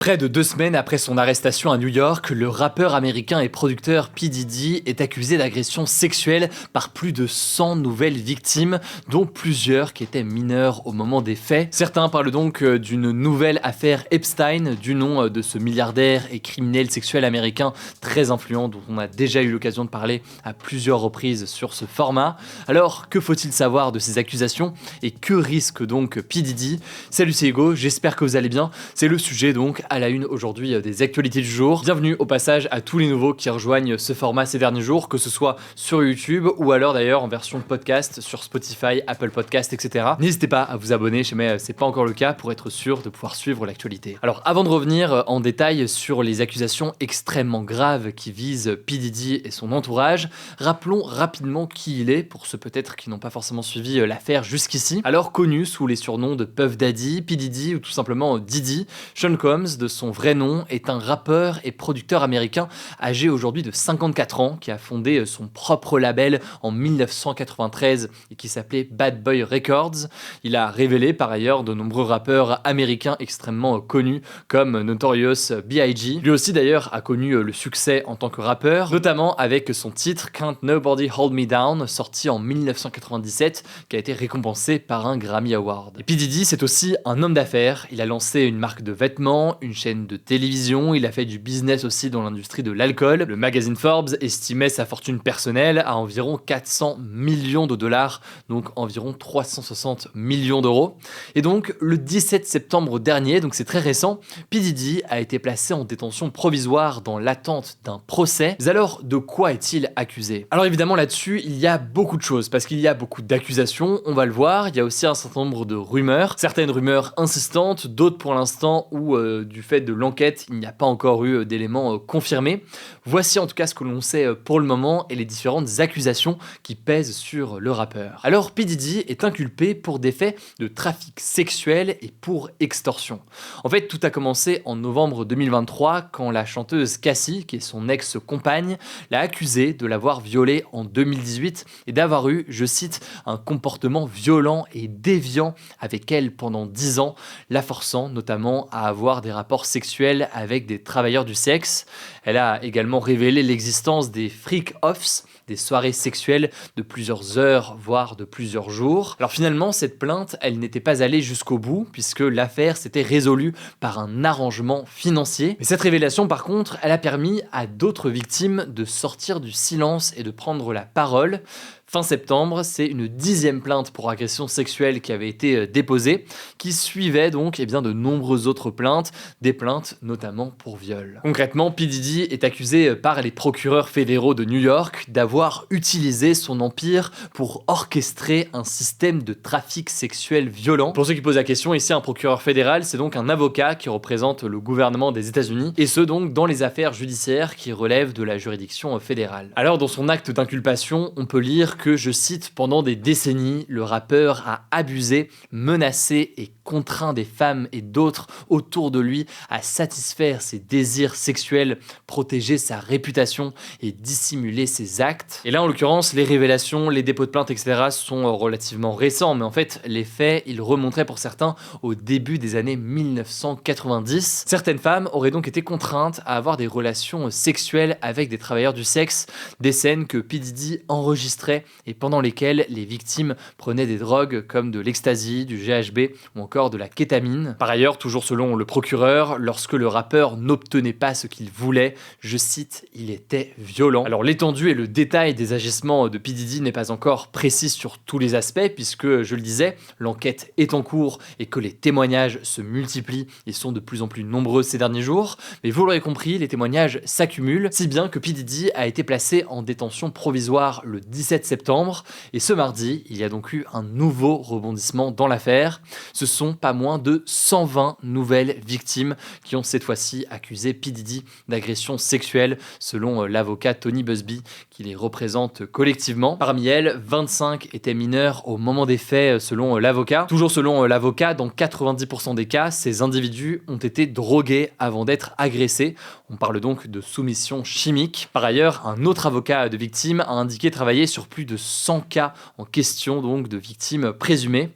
Près de 2 semaines après son arrestation à New York, le rappeur américain et producteur P. Diddy est accusé d'agression sexuelle par plus de 100 nouvelles victimes, dont plusieurs qui étaient mineurs au moment des faits. Certains parlent donc d'une nouvelle affaire Epstein, du nom de ce milliardaire et criminel sexuel américain très influent dont on a déjà eu l'occasion de parler à plusieurs reprises sur ce format. Alors, que faut-il savoir de ces accusations et que risque donc P. Diddy? Salut, c'est Hugo, j'espère que vous allez bien. C'est le sujet donc à la une aujourd'hui des actualités du jour. Bienvenue au passage à tous les nouveaux qui rejoignent ce format ces derniers jours, que ce soit sur YouTube ou alors d'ailleurs en version podcast sur Spotify, Apple Podcast, etc. N'hésitez pas à vous abonner, si jamais c'est pas encore le cas, pour être sûr de pouvoir suivre l'actualité. Alors avant de revenir en détail sur les accusations extrêmement graves qui visent P. Diddy et son entourage, rappelons rapidement qui il est, pour ceux peut-être qui n'ont pas forcément suivi l'affaire jusqu'ici. Alors connu sous les surnoms de Puff Daddy, P. Diddy ou tout simplement Diddy, Sean Combs, de son vrai nom, est un rappeur et producteur américain âgé aujourd'hui de 54 ans qui a fondé son propre label en 1993 et qui s'appelait Bad Boy Records. Il a révélé par ailleurs de nombreux rappeurs américains extrêmement connus comme Notorious B.I.G. Lui aussi d'ailleurs a connu le succès en tant que rappeur, notamment avec son titre Can't Nobody Hold Me Down, sorti en 1997, qui a été récompensé par un Grammy Award. Et P. Diddy, c'est aussi un homme d'affaires. Il a lancé une marque de vêtements, une chaîne de télévision, il a fait du business aussi dans l'industrie de l'alcool. Le magazine Forbes estimait sa fortune personnelle à environ 400 millions de dollars, donc environ 360 millions d'euros. Et donc, le 17 septembre dernier, donc c'est très récent, P. Diddy a été placé en détention provisoire dans l'attente d'un procès. Mais alors, de quoi est-il accusé? Alors évidemment, là-dessus, il y a beaucoup de choses, parce qu'il y a beaucoup d'accusations, on va le voir, il y a aussi un certain nombre de rumeurs, certaines rumeurs insistantes, d'autres pour l'instant où du fait de l'enquête, il n'y a pas encore eu d'éléments confirmés. Voici en tout cas ce que l'on sait pour le moment et les différentes accusations qui pèsent sur le rappeur. Alors P. Diddy est inculpé pour des faits de trafic sexuel et pour extorsion. En fait, tout a commencé en novembre 2023 quand la chanteuse Cassie, qui est son ex-compagne, l'a accusé de l'avoir violée en 2018 et d'avoir eu, je cite, un comportement violent et déviant avec elle pendant 10 ans, la forçant notamment à avoir des rapports sexuels avec des travailleurs du sexe. Elle a également révélé l'existence des freak-offs, des soirées sexuelles de plusieurs heures, voire de plusieurs jours. Alors finalement, cette plainte, elle n'était pas allée jusqu'au bout, puisque l'affaire s'était résolue par un arrangement financier. Mais cette révélation, par contre, elle a permis à d'autres victimes de sortir du silence et de prendre la parole. Fin septembre, c'est une 10e plainte pour agression sexuelle qui avait été déposée, qui suivait donc de nombreuses autres plaintes, des plaintes notamment pour viol. Concrètement, P. Diddy est accusé par les procureurs fédéraux de New York d'avoir utilisé son empire pour orchestrer un système de trafic sexuel violent. Pour ceux qui posent la question, ici un procureur fédéral, c'est donc un avocat qui représente le gouvernement des États-Unis, et ce donc dans les affaires judiciaires qui relèvent de la juridiction fédérale. Alors dans son acte d'inculpation, on peut lire que, je cite, pendant des décennies, le rappeur a abusé, menacé et contraint des femmes et d'autres autour de lui à satisfaire ses désirs sexuels, protéger sa réputation et dissimuler ses actes. Et là, en l'occurrence, les révélations, les dépôts de plainte, etc. sont relativement récents, mais en fait, les faits, ils remonteraient pour certains au début des années 1990. Certaines femmes auraient donc été contraintes à avoir des relations sexuelles avec des travailleurs du sexe, des scènes que P. Diddy enregistrait et pendant lesquelles les victimes prenaient des drogues comme de l'ecstasy, du GHB ou encore de la kétamine. Par ailleurs, toujours selon le procureur, lorsque le rappeur n'obtenait pas ce qu'il voulait, je cite, il était violent. Alors l'étendue et le détail des agissements de P. Diddy n'est pas encore précis sur tous les aspects puisque, je le disais, l'enquête est en cours et que les témoignages se multiplient et sont de plus en plus nombreux ces derniers jours. Mais vous l'aurez compris, les témoignages s'accumulent, si bien que P. Diddy a été placé en détention provisoire le 17 septembre et ce mardi, il y a donc eu un nouveau rebondissement dans l'affaire. Ce sont pas moins de 120 nouvelles victimes qui ont cette fois-ci accusé P. Diddy d'agression sexuelle, selon l'avocat Tony Buzbee qui les représente collectivement. Parmi elles, 25 étaient mineurs au moment des faits, selon l'avocat. Toujours selon l'avocat, dans 90% des cas, ces individus ont été drogués avant d'être agressés. On parle donc de soumission chimique. Par ailleurs, un autre avocat de victime a indiqué travailler sur plus de 100 cas en question donc de victimes présumées.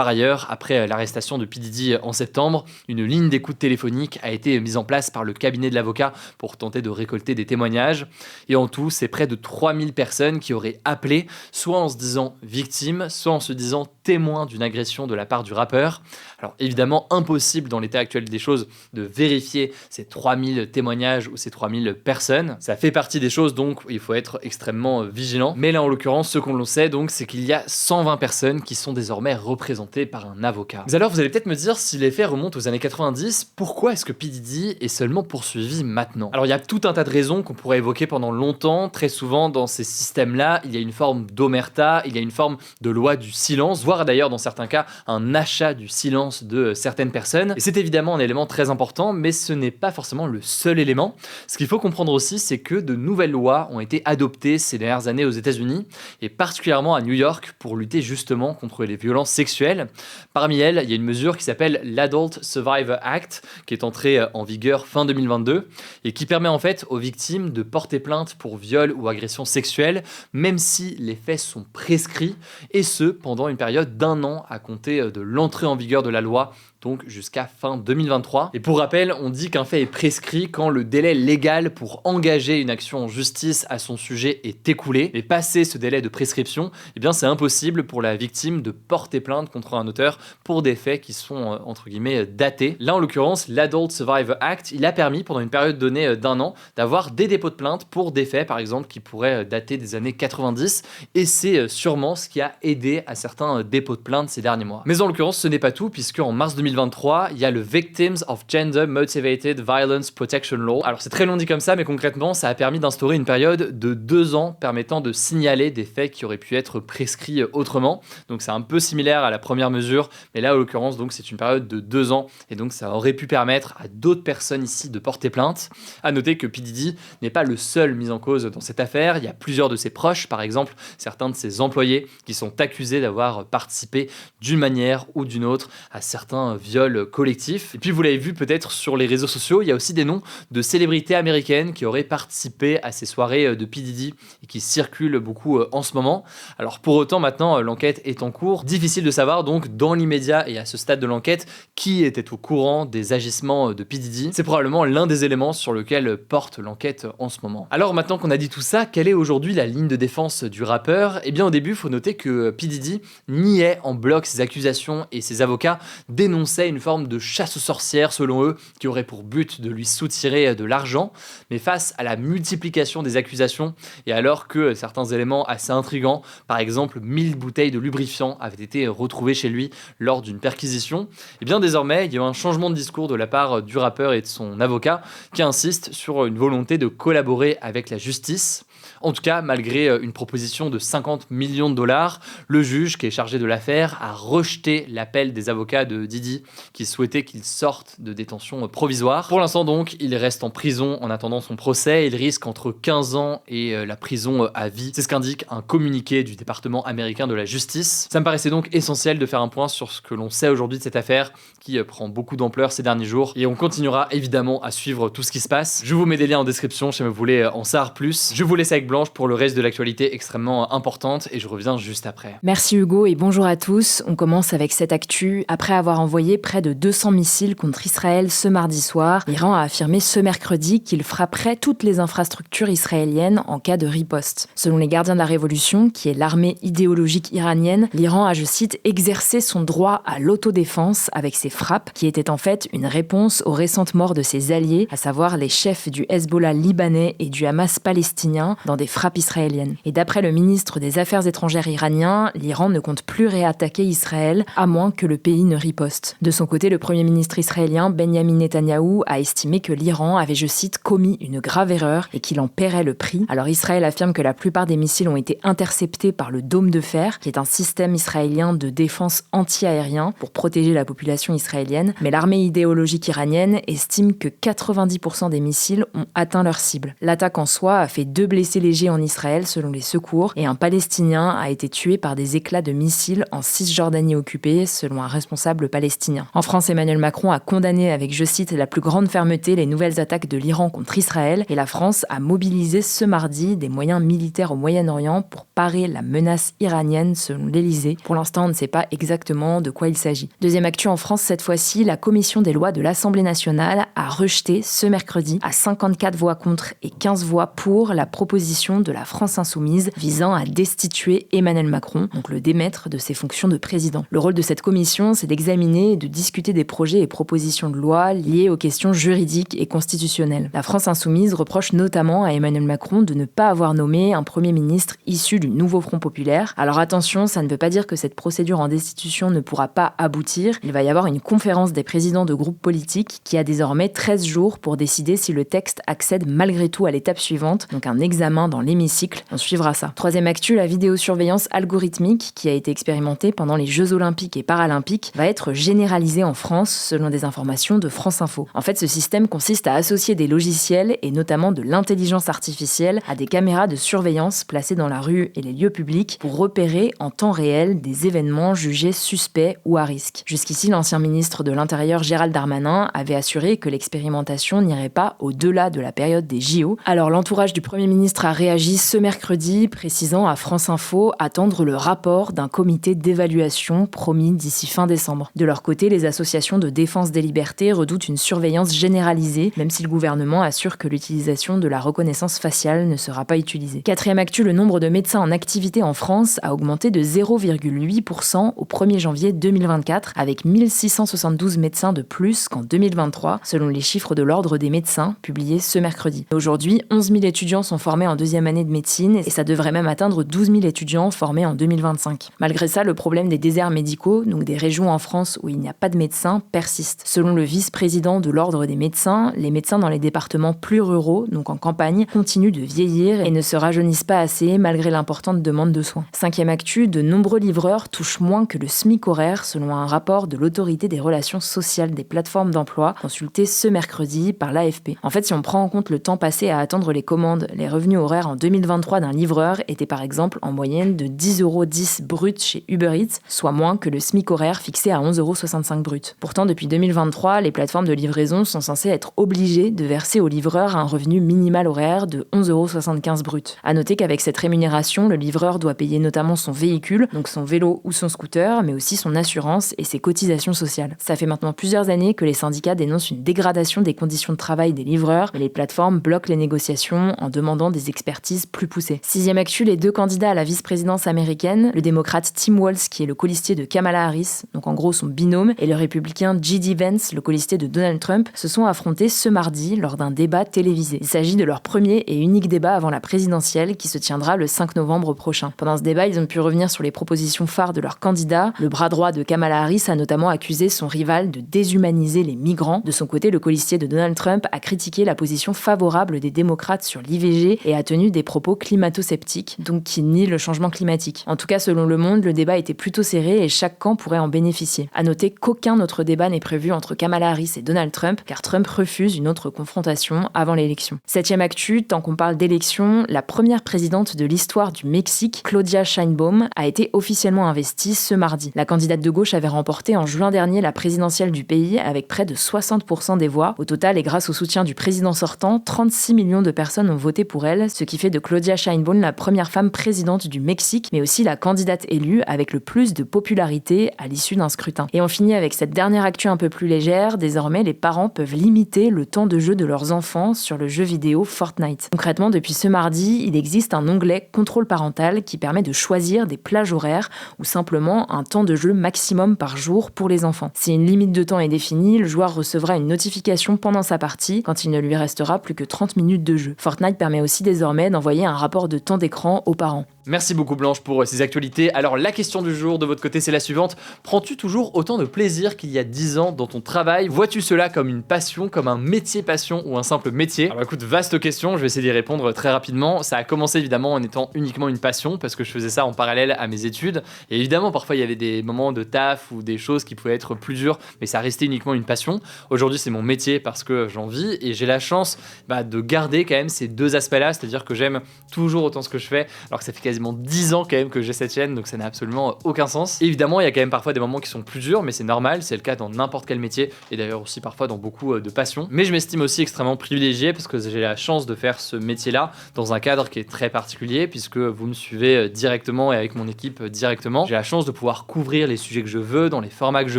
Par ailleurs, après l'arrestation de P. Diddy en septembre, une ligne d'écoute téléphonique a été mise en place par le cabinet de l'avocat pour tenter de récolter des témoignages. Et en tout, c'est près de 3000 personnes qui auraient appelé, soit en se disant victime, soit en se disant témoin d'une agression de la part du rappeur. Alors évidemment, impossible dans l'état actuel des choses de vérifier ces 3000 témoignages ou ces 3000 personnes. Ça fait partie des choses, donc il faut être extrêmement vigilant. Mais là, en l'occurrence, ce qu'on le sait, donc, c'est qu'il y a 120 personnes qui sont désormais représentées par un avocat. Mais alors, vous allez peut-être me dire, si les faits remontent aux années 90, pourquoi est-ce que P. Diddy est seulement poursuivi maintenant? Alors, il y a tout un tas de raisons qu'on pourrait évoquer pendant longtemps. Très souvent, dans ces systèmes-là, il y a une forme d'omerta, il y a une forme de loi du silence, voire d'ailleurs, dans certains cas, un achat du silence de certaines personnes. Et c'est évidemment un élément très important, mais ce n'est pas forcément le seul élément. Ce qu'il faut comprendre aussi, c'est que de nouvelles lois ont été adoptées ces dernières années aux États-Unis, et particulièrement à New York, pour lutter justement contre les violences sexuelles. Parmi elles, il y a une mesure qui s'appelle l'Adult Survivor Act, qui est entrée en vigueur fin 2022, et qui permet en fait aux victimes de porter plainte pour viol ou agression sexuelle, même si les faits sont prescrits, et ce, pendant une période d'1 an à compter de l'entrée en vigueur de la loi, donc jusqu'à fin 2023. Et pour rappel, on dit qu'un fait est prescrit quand le délai légal pour engager une action en justice à son sujet est écoulé. Mais passé ce délai de prescription, eh bien c'est impossible pour la victime de porter plainte contre un auteur pour des faits qui sont entre guillemets datés. Là en l'occurrence, l'Adult Survivor Act, il a permis pendant une période donnée d'1 an d'avoir des dépôts de plainte pour des faits par exemple qui pourraient dater des années 90, et c'est sûrement ce qui a aidé à certains dépôts de plainte ces derniers mois. Mais en l'occurrence, ce n'est pas tout, puisque en mars 2023, il y a le Victims of Gender Motivated Violence Protection Law. Alors c'est très long dit comme ça, mais concrètement, ça a permis d'instaurer une période de 2 ans permettant de signaler des faits qui auraient pu être prescrits autrement. Donc c'est un peu similaire à la première mesure, mais là en l'occurrence, donc c'est une période de 2 ans, et donc ça aurait pu permettre à d'autres personnes ici de porter plainte. À noter que P. Diddy n'est pas le seul mis en cause dans cette affaire. Il y a plusieurs de ses proches, par exemple certains de ses employés, qui sont accusés d'avoir participé d'une manière ou d'une autre à certains viols collectifs. Et puis vous l'avez vu peut-être sur les réseaux sociaux, il y a aussi des noms de célébrités américaines qui auraient participé à ces soirées de P. Diddy et qui circulent beaucoup en ce moment. Alors pour autant maintenant l'enquête est en cours. Difficile de savoir donc dans l'immédiat et à ce stade de l'enquête qui était au courant des agissements de P. Diddy. C'est probablement l'un des éléments sur lequel porte l'enquête en ce moment. Alors maintenant qu'on a dit tout ça, quelle est aujourd'hui la ligne de défense du rappeur? Eh bien au début, il faut noter que P. Diddy niait en bloc ses accusations et ses avocats dénonçaient une forme de chasse aux sorcières selon eux qui aurait pour but de lui soutirer de l'argent. Mais face à la multiplication des accusations et alors que certains éléments assez intrigants, par exemple 1000 bouteilles de lubrifiant avaient été retrouvées chez lui lors d'une perquisition, eh bien désormais il y a eu un changement de discours de la part du rappeur et de son avocat qui insiste sur une volonté de collaborer avec la justice. En tout cas, malgré une proposition de 50 millions de dollars, le juge qui est chargé de l'affaire a rejeté l'appel des avocats de Diddy qui souhaitaient qu'il sorte de détention provisoire. Pour l'instant donc, il reste en prison en attendant son procès. Il risque entre 15 ans et la prison à vie. C'est ce qu'indique un communiqué du département américain de la justice. Ça me paraissait donc essentiel de faire un point sur ce que l'on sait aujourd'hui de cette affaire qui prend beaucoup d'ampleur ces derniers jours. Et on continuera évidemment à suivre tout ce qui se passe. Je vous mets des liens en description si vous voulez en savoir plus. Je vous laisse avec Blanche pour le reste de l'actualité extrêmement importante et je reviens juste après. Merci Hugo et bonjour à tous. On commence avec cette actu. Après avoir envoyé près de 200 missiles contre Israël ce mardi soir, l'Iran a affirmé ce mercredi qu'il frapperait toutes les infrastructures israéliennes en cas de riposte. Selon les gardiens de la révolution, qui est l'armée idéologique iranienne, l'Iran a, je cite, exercé son droit à l'autodéfense avec ses frappes, qui étaient en fait une réponse aux récentes morts de ses alliés, à savoir les chefs du Hezbollah libanais et du Hamas palestinien, dans des frappes israéliennes. Et d'après le ministre des Affaires étrangères iranien, l'Iran ne compte plus réattaquer Israël, à moins que le pays ne riposte. De son côté, le premier ministre israélien, Benjamin Netanyahou, a estimé que l'Iran avait, je cite, commis une grave erreur et qu'il en paierait le prix. Alors Israël affirme que la plupart des missiles ont été interceptés par le Dôme de Fer, qui est un système israélien de défense anti-aérien pour protéger la population israélienne, mais l'armée idéologique iranienne estime que 90% des missiles ont atteint leur cible. L'attaque en soi a fait 2 blessés blessés légers en Israël selon les secours et un Palestinien a été tué par des éclats de missiles en Cisjordanie occupée selon un responsable palestinien. En France, Emmanuel Macron a condamné avec, je cite, la plus grande fermeté les nouvelles attaques de l'Iran contre Israël et la France a mobilisé ce mardi des moyens militaires au Moyen-Orient pour parer la menace iranienne selon l'Élysée. Pour l'instant, on ne sait pas exactement de quoi il s'agit. Deuxième actu en France, cette fois-ci, la commission des lois de l'Assemblée nationale a rejeté ce mercredi à 54 voix contre et 15 voix pour la proposition de la France insoumise visant à destituer Emmanuel Macron, donc le démettre de ses fonctions de président. Le rôle de cette commission, c'est d'examiner et de discuter des projets et propositions de loi liés aux questions juridiques et constitutionnelles. La France insoumise reproche notamment à Emmanuel Macron de ne pas avoir nommé un Premier ministre issu du nouveau Front populaire. Alors attention, ça ne veut pas dire que cette procédure en destitution ne pourra pas aboutir. Il va y avoir une conférence des présidents de groupes politiques qui a désormais 13 jours pour décider si le texte accède malgré tout à l'étape suivante, donc un examen dans l'hémicycle. On suivra ça. Troisième actu, la vidéosurveillance algorithmique qui a été expérimentée pendant les Jeux Olympiques et Paralympiques va être généralisée en France selon des informations de France Info. En fait, ce système consiste à associer des logiciels et notamment de l'intelligence artificielle à des caméras de surveillance placées dans la rue et les lieux publics pour repérer en temps réel des événements jugés suspects ou à risque. Jusqu'ici, l'ancien ministre de l'Intérieur Gérald Darmanin avait assuré que l'expérimentation n'irait pas au-delà de la période des JO. Alors l'entourage du Premier ministre a réagi ce mercredi, précisant à France Info attendre le rapport d'un comité d'évaluation promis d'ici fin décembre. De leur côté, les associations de défense des libertés redoutent une surveillance généralisée, même si le gouvernement assure que l'utilisation de la reconnaissance faciale ne sera pas utilisée. Quatrième actu, le nombre de médecins en activité en France a augmenté de 0,8% au 1er janvier 2024, avec 1672 médecins de plus qu'en 2023, selon les chiffres de l'Ordre des médecins publiés ce mercredi. Aujourd'hui, 11 000 étudiants sont formés en deuxième année de médecine et ça devrait même atteindre 12 000 étudiants formés en 2025. Malgré ça, le problème des déserts médicaux, donc des régions en France où il n'y a pas de médecins, persiste. Selon le vice-président de l'Ordre des médecins, les médecins dans les départements plus ruraux, donc en campagne, continuent de vieillir et ne se rajeunissent pas assez malgré l'importante demande de soins. Cinquième actu, de nombreux livreurs touchent moins que le SMIC horaire selon un rapport de l'autorité des relations sociales des plateformes d'emploi consulté ce mercredi par l'AFP. En fait, si on prend en compte le temps passé à attendre les commandes, les revenus horaires en 2023 d'un livreur étaient par exemple en moyenne de 10,10 € brut chez Uber Eats, soit moins que le SMIC horaire fixé à 11,65 € brut. Pourtant, depuis 2023, les plateformes de livraison sont censées être obligées de verser aux livreurs un revenu minimal horaire de 11,75 € brut. À noter qu'avec cette rémunération, le livreur doit payer notamment son véhicule, donc son vélo ou son scooter, mais aussi son assurance et ses cotisations sociales. Ça fait maintenant plusieurs années que les syndicats dénoncent une dégradation des conditions de travail des livreurs, mais les plateformes bloquent les négociations en demandant des expertises plus poussées. Sixième actu, les deux candidats à la vice-présidence américaine, le démocrate Tim Walz, qui est le colistier de Kamala Harris, donc en gros son binôme, et le républicain J.D. Vance, le colistier de Donald Trump, se sont affrontés ce mardi lors d'un débat télévisé. Il s'agit de leur premier et unique débat avant la présidentielle qui se tiendra le 5 novembre prochain. Pendant ce débat, ils ont pu revenir sur les propositions phares de leur candidat. Le bras droit de Kamala Harris a notamment accusé son rival de déshumaniser les migrants. De son côté, le colistier de Donald Trump a critiqué la position favorable des démocrates sur l'IVG et a tenu des propos climato-sceptiques, donc qui nient le changement climatique. En tout cas, selon Le Monde, le débat était plutôt serré et chaque camp pourrait en bénéficier. À noter qu'aucun autre débat n'est prévu entre Kamala Harris et Donald Trump, car Trump refuse une autre confrontation avant l'élection. Septième actu, tant qu'on parle d'élection, la première présidente de l'histoire du Mexique, Claudia Sheinbaum, a été officiellement investie ce mardi. La candidate de gauche avait remporté en juin dernier la présidentielle du pays avec près de 60% des voix. Au total, et grâce au soutien du président sortant, 36 millions de personnes ont voté pour elle, ce qui fait de Claudia Sheinbaum la première femme présidente du Mexique, mais aussi la candidate élue avec le plus de popularité à l'issue d'un scrutin. Et on finit avec cette dernière actu un peu plus légère. Désormais, les parents peuvent limiter le temps de jeu de leurs enfants sur le jeu vidéo Fortnite. Concrètement, depuis ce mardi, il existe un onglet contrôle parental qui permet de choisir des plages horaires ou simplement un temps de jeu maximum par jour pour les enfants. Si une limite de temps est définie, le joueur recevra une notification pendant sa partie quand il ne lui restera plus que 30 minutes de jeu. Fortnite permet aussi désormais d'envoyer un rapport de temps d'écran aux parents. Merci beaucoup Blanche pour ces actualités. Alors la question du jour de votre côté c'est la suivante. Prends-tu toujours autant de plaisir qu'il y a 10 ans dans ton travail? Vois-tu cela comme une passion, comme un métier passion ou un simple métier? Alors écoute, vaste question, je vais essayer d'y répondre très rapidement. Ça a commencé évidemment en étant uniquement une passion parce que je faisais ça en parallèle à mes études. Et évidemment parfois il y avait des moments de taf ou des choses qui pouvaient être plus dures, mais ça restait uniquement une passion. Aujourd'hui c'est mon métier parce que j'en vis et j'ai la chance de garder quand même ces deux aspects-là, c'est-à-dire que j'aime toujours autant ce que je fais, alors que ça fait quasiment 10 ans quand même que j'ai cette chaîne, donc ça n'a absolument aucun sens. Et évidemment, il y a quand même parfois des moments qui sont plus durs, mais c'est normal, c'est le cas dans n'importe quel métier, et d'ailleurs aussi parfois dans beaucoup de passions. Mais je m'estime aussi extrêmement privilégié parce que j'ai la chance de faire ce métier-là dans un cadre qui est très particulier, puisque vous me suivez directement et avec mon équipe directement. J'ai la chance de pouvoir couvrir les sujets que je veux, dans les formats que je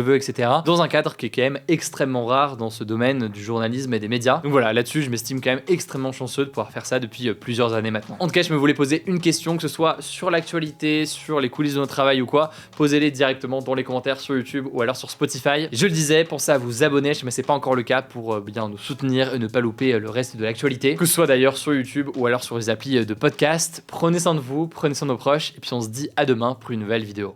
veux, etc. Dans un cadre qui est quand même extrêmement rare dans ce domaine du journalisme et des médias. Donc voilà, là-dessus, je m'estime quand même extrêmement chanceux de pouvoir faire ça depuis plusieurs années maintenant. En tout cas, je me voulais poser une question, que ce soit sur l'actualité, sur les coulisses de notre travail ou quoi, posez-les directement dans les commentaires sur YouTube ou alors sur Spotify. Je le disais, pensez à vous abonner, si c'est pas encore le cas, pour bien nous soutenir et ne pas louper le reste de l'actualité, que ce soit d'ailleurs sur YouTube ou alors sur les applis de podcast. Prenez soin de vous, prenez soin de nos proches, et puis on se dit à demain pour une nouvelle vidéo.